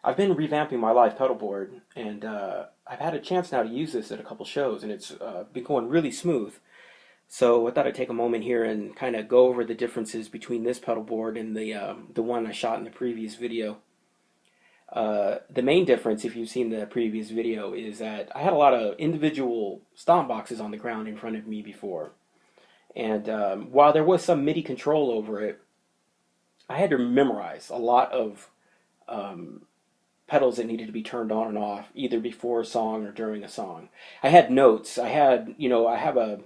I've been revamping my live pedalboard, and I've had a chance now to use this at a couple shows, and it's been going really smooth. So I thought I'd take a moment here and kind of go over the differences between this pedalboard and the one I shot in the previous video. The main difference, if you've seen the previous video, is that I had a lot of individual stomp boxes on the ground in front of me before. And while there was some MIDI control over it, I had to memorize a lot of pedals that needed to be turned on and off, either before a song or during a song. I had notes. I had, I have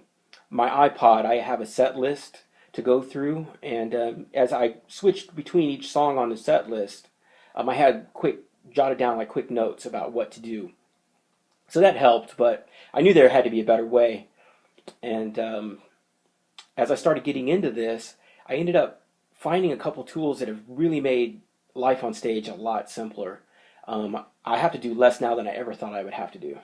my iPod, I have a set list to go through, and as I switched between each song on the set list, I had jotted down like quick notes about what to do. So that helped, but I knew there had to be a better way. And as I started getting into this, I ended up finding a couple tools that have really made life on stage a lot simpler. I have to do less now than I ever thought I would have to do.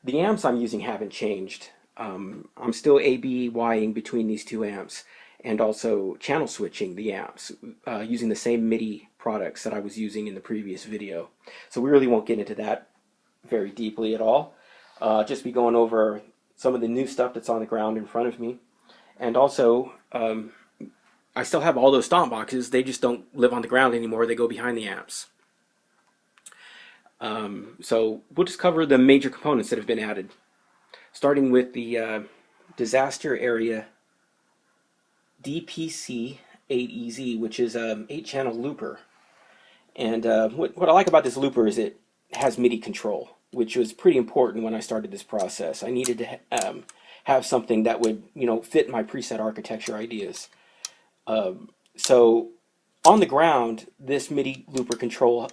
The amps I'm using haven't changed. I'm still ABYing between these two amps and also channel switching the amps using the same MIDI products that I was using in the previous video. So we really won't get into that very deeply at all. Just be going over some of the new stuff that's on the ground in front of me. And also, I still have all those stomp boxes. They just don't live on the ground anymore. They go behind the amps. So we'll just cover the major components that have been added, starting with the disaster area DPC8EZ, which is an 8-channel looper. And what I like about this looper is it has MIDI control, which was pretty important when I started this process. I needed to have something that would fit my preset architecture ideas. So on the ground, this MIDI looper control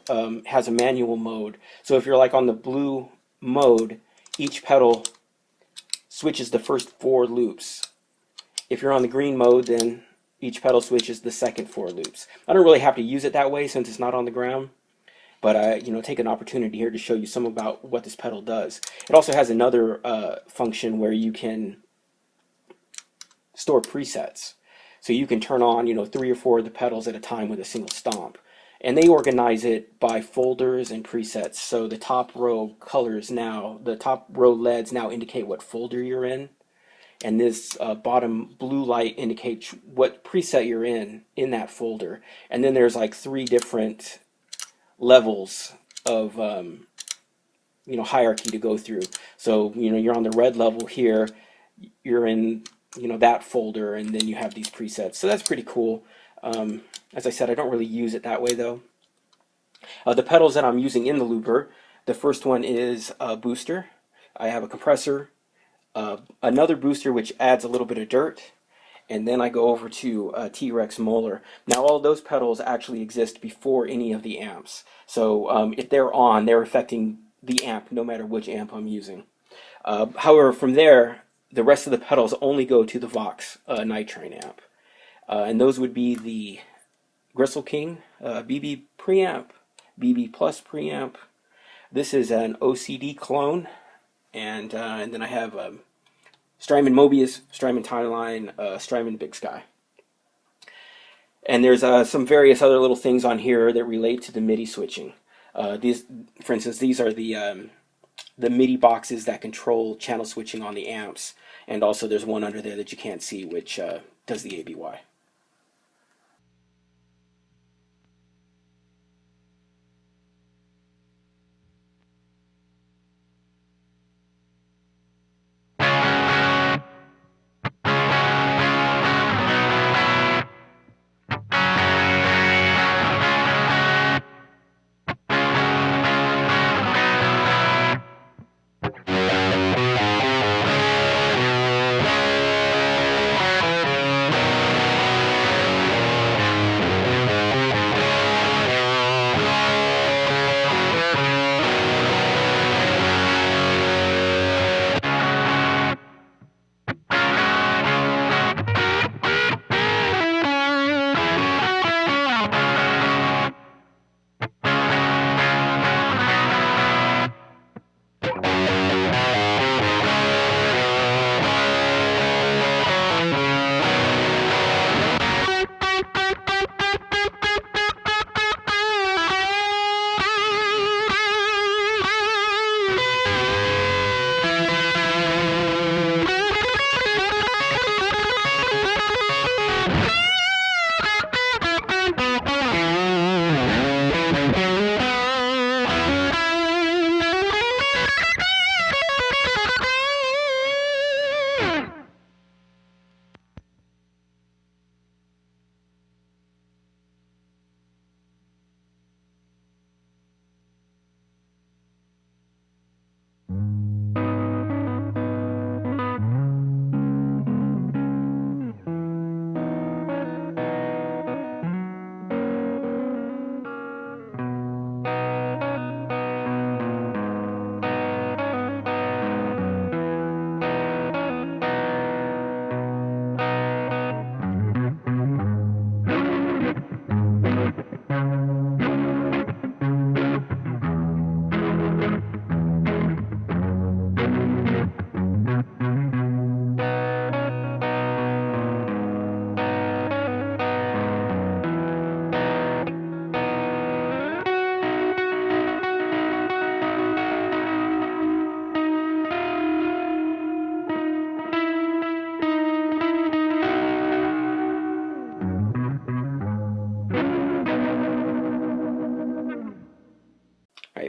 has a manual mode. So if you're like on the blue mode, each pedal switches the first 4 loops. If you're on the green mode, then each pedal switches the second 4 loops. I don't really have to use it that way since it's not on the ground, but I take an opportunity here to show you some about what this pedal does. It also has another function where you can store presets. So you can turn on, 3 or 4 of the pedals at a time with a single stomp. And they organize it by folders and presets. So the top row colors now, the top row LEDs now indicate what folder you're in. And this bottom blue light indicates what preset you're in that folder. And then there's like 3 different levels of, hierarchy to go through. So, you're on the red level here, you're in that folder, and then you have these presets. So that's pretty cool. As I said, I don't really use it that way though. The pedals that I'm using in the looper, the first one is a booster. I have a compressor, another booster which adds a little bit of dirt, and then I go over to T-Rex Molar. Now all those pedals actually exist before any of the amps. So if they're on, they're affecting the amp no matter which amp I'm using. However, from there, the rest of the pedals only go to the Vox Night Train amp. And those would be the Gristle King, BB preamp, BB Plus preamp. This is an OCD clone. And then I have Strymon Mobius, Strymon Timeline, Strymon BigSky. And there's some various other little things on here that relate to the MIDI switching. These, for instance, these are the MIDI boxes that control channel switching on the amps. And also there's one under there that you can't see, which does the ABY.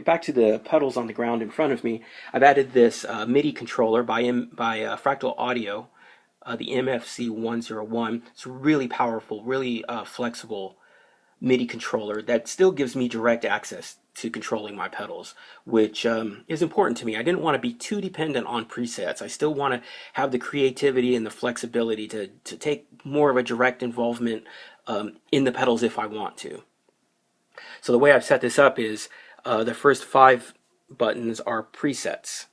Back to the pedals on the ground in front of me, I've added this MIDI controller by Fractal Audio, the MFC101. It's really powerful, really flexible MIDI controller that still gives me direct access to controlling my pedals, which is important to me. I didn't want to be too dependent on presets. I still want to have the creativity and the flexibility to take more of a direct involvement in the pedals if I want to. So the way I've set this up is the first 5 buttons are presets.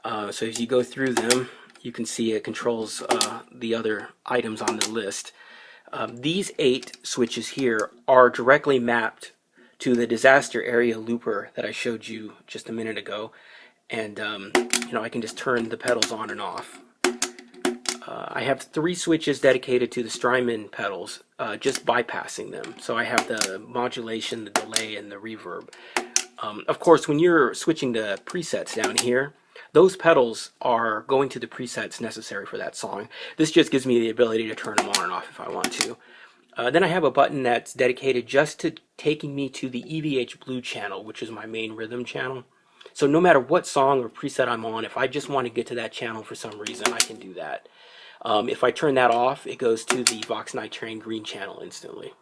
So as you go through them, you can see it controls the other items on the list. These 8 switches here are directly mapped to the disaster area looper that I showed you just a minute ago, and you know, I can just turn the pedals on and off. I have 3 switches dedicated to the Strymon pedals, just bypassing them. So I have the modulation, the delay, and the reverb. Of course, when you're switching the presets down here, those pedals are going to the presets necessary for that song. This just gives me the ability to turn them on and off if I want to. Then I have a button that's dedicated just to taking me to the EVH Blue channel, which is my main rhythm channel. So no matter what song or preset I'm on, if I just want to get to that channel for some reason, I can do that. If I turn that off, it goes to the Vox Night Train green channel instantly.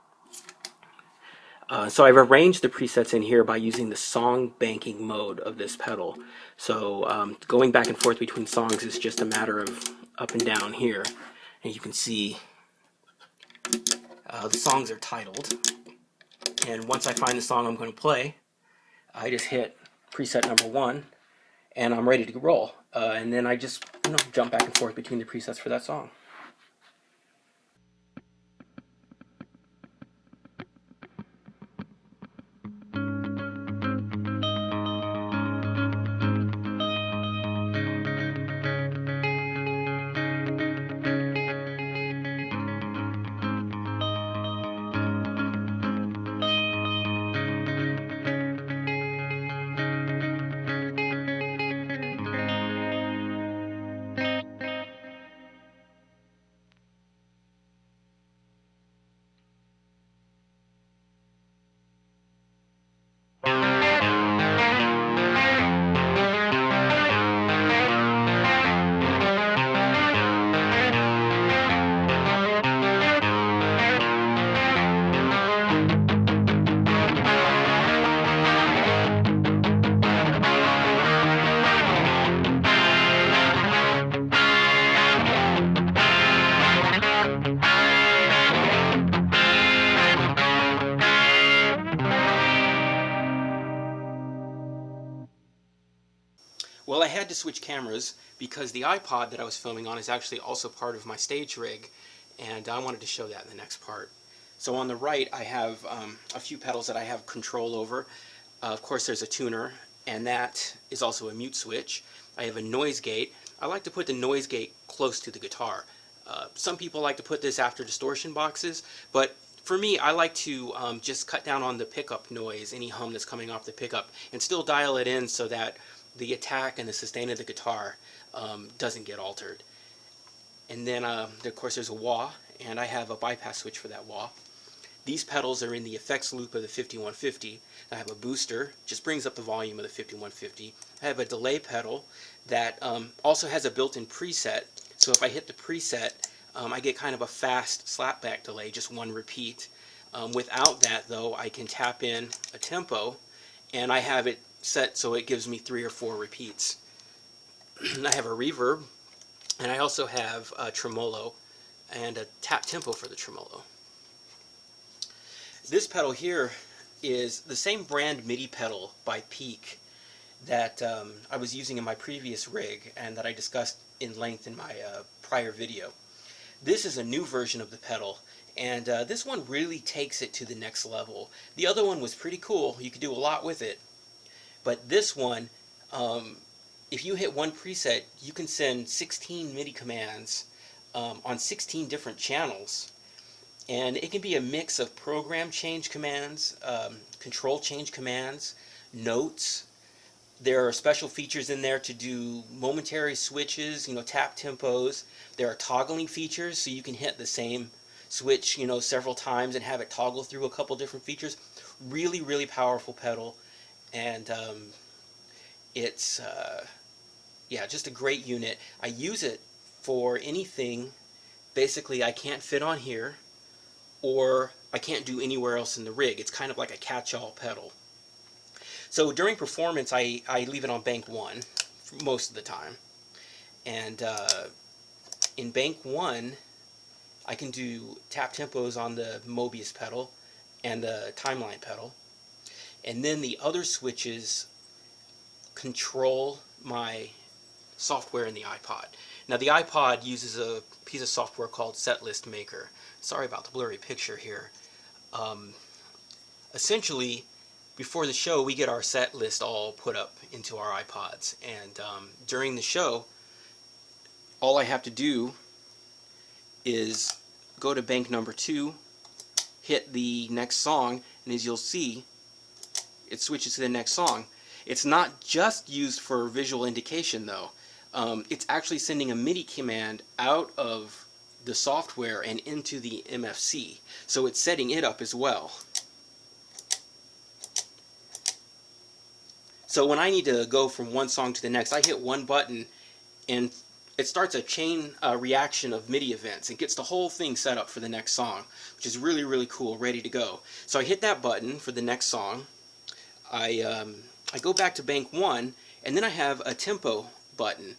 So I've arranged the presets in here by using the song banking mode of this pedal. So going back and forth between songs is just a matter of up and down here. And you can see The songs are titled, and once I find the song I'm going to play, I just hit preset number 1, and I'm ready to roll. And then I just jump back and forth between the presets for that song. Well, I had to switch cameras because the iPod that I was filming on is actually also part of my stage rig, and I wanted to show that in the next part. So on the right I have a few pedals that I have control over. Of course there's a tuner, and that is also a mute switch. I have a noise gate. I like to put the noise gate close to the guitar. Some people like to put this after distortion boxes, but for me, I like to just cut down on the pickup noise, any hum that's coming off the pickup, and still dial it in so that the attack and the sustain of the guitar doesn't get altered. And then, of course, there's a wah, and I have a bypass switch for that wah. These pedals are in the effects loop of the 5150. I have a booster, just brings up the volume of the 5150. I have a delay pedal that also has a built-in preset, so if I hit the preset, I get kind of a fast slapback delay, just one repeat. Without that, though, I can tap in a tempo, and I have it set so it gives me 3 or 4 repeats. I have a reverb, and I also have a tremolo and a tap tempo for the tremolo. This pedal here is the same brand MIDI pedal by Peak that I was using in my previous rig and that I discussed in length in my prior video. This is a new version of the pedal, and this one really takes it to the next level. The other one was pretty cool, you could do a lot with it. But this one, if you hit one preset, you can send 16 MIDI commands on 16 different channels. And it can be a mix of program change commands, control change commands, notes. There are special features in there to do momentary switches, tap tempos. There are toggling features, so you can hit the same switch, several times and have it toggle through a couple different features. Really, really powerful pedal. And it's just a great unit. I use it for anything basically I can't fit on here or I can't do anywhere else in the rig. It's kind of like a catch-all pedal. So during performance I leave it on bank 1 most of the time, and in bank 1 I can do tap tempos on the Mobius pedal and the Timeline pedal. And then the other switches control my software in the iPod. Now the iPod uses a piece of software called Setlist Maker. Sorry about the blurry picture here. Essentially, before the show we get our set list all put up into our iPods, and during the show all I have to do is go to bank number 2, hit the next song, and as you'll see, it switches to the next song. It's not just used for visual indication though. It's actually sending a MIDI command out of the software and into the MFC. So it's setting it up as well. So when I need to go from one song to the next, I hit one button and it starts a chain reaction of MIDI events. It gets the whole thing set up for the next song, which is really, really cool, ready to go. So I hit that button for the next song. I go back to bank 1, and then I have a tempo button.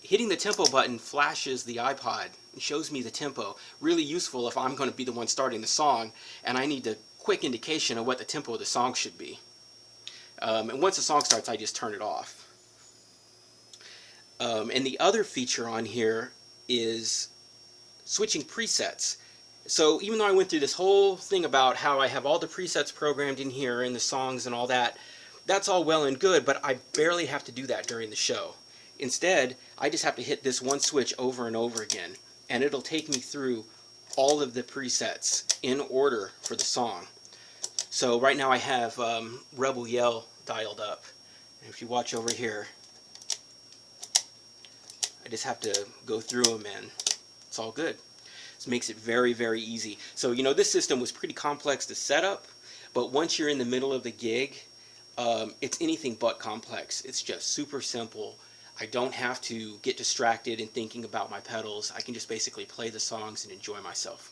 hitting the tempo button flashes the iPod and shows me the tempo. Really useful if I'm going to be the one starting the song and I need a quick indication of what the tempo of the song should be. And once the song starts, I just turn it off. And the other feature on here is switching presets. So even though I went through this whole thing about how I have all the presets programmed in here and the songs and all that, that's all well and good, but I barely have to do that during the show. Instead, I just have to hit this one switch over and over again, and it'll take me through all of the presets in order for the song. So right now I have Rebel Yell dialed up. And if you watch over here, I just have to go through them and it's all good. This makes it very, very easy. So, you know, this system was pretty complex to set up, but once you're in the middle of the gig, it's anything but complex. It's just super simple. I don't have to get distracted in thinking about my pedals. I can just basically play the songs and enjoy myself.